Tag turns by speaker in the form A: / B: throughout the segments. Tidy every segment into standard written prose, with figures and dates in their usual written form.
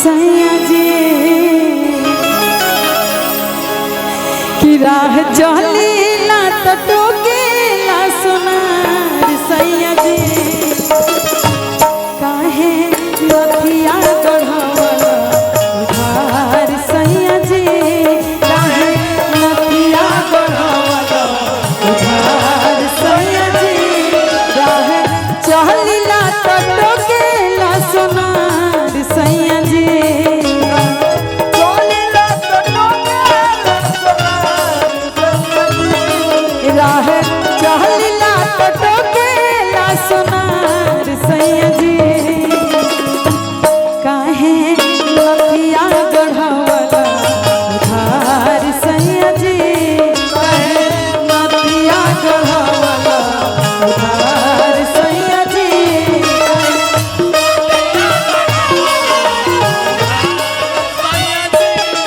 A: सैया जी की राह चलीला तो टोकेला सोनार सैया जी काहे लखिया गढ़वला उधार सैया जी काहे लखिया गढ़वला उधार सैया जी राह चलीला तो टोकेला सोनार सैया जी राह चहलिला टोकेला सोनार सैया जी काहे लखिया गढ़वला उधार सैया जी काहे लखिया गढ़वला उधार सैया जी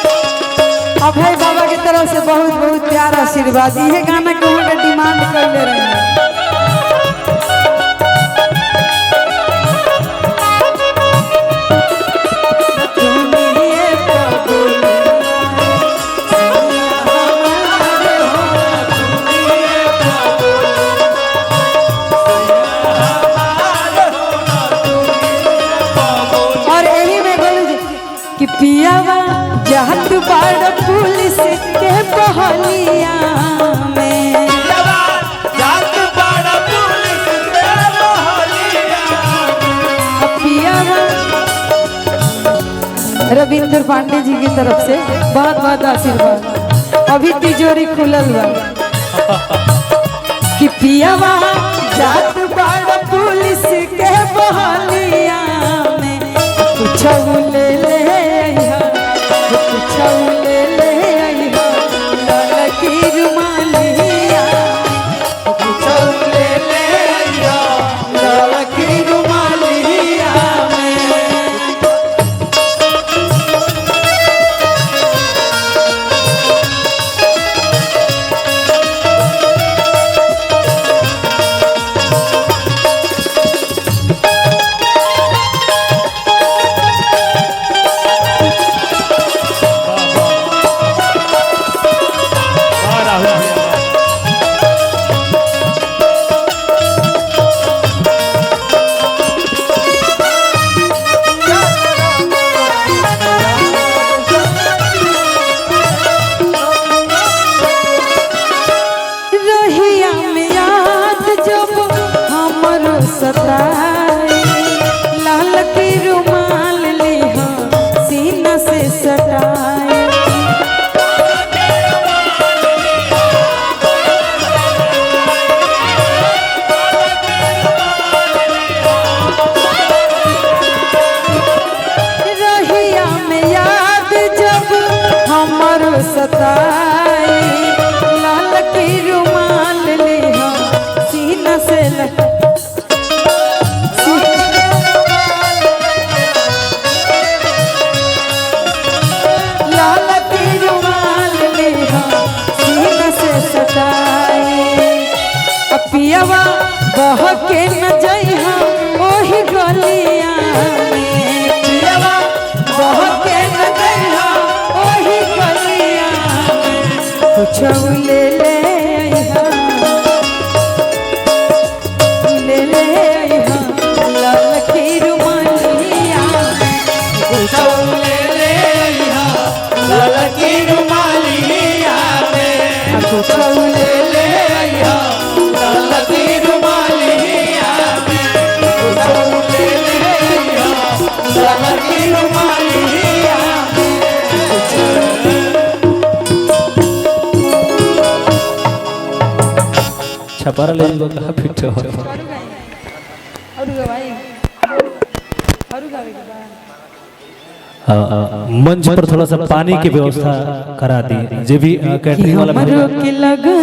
A: अभय बाबा की तरफ से बहुत बहुत प्यार आशीर्वाद ये गाना को हम डिमांड कर ले रहे हैं। और यही में बोलूं कि पियावा जहत बाड़ पुलिस के बहलिया में पियावा रविंद्र पांडे जी की तरफ से बहुत बहुत आशीर्वाद। अभी तिजोरी खुलल बा कि पियावा जात बाड़ पुलिस के बहलिया में कुछ ले ले लाल की रुमाल लिहा सीना से सटाए रहिया में याद जब हमारो सताए लाल की रुमाल लिहा सीना से पियावा बह के न जइहा ओही गलिया में पियावा बह के न जइहा ओही गलिया में कुछ ले ले अइहा लाल की रुमालिया कुछ ले ले अइहा लाल की रुमालिया में कुछ ले ले अइहा
B: छपारा ले जाओ कहाँ फिट हो मंच पर थोड़ा सा पानी की व्यवस्था करा दी जे भी कैटरिंग वाला
A: के लगे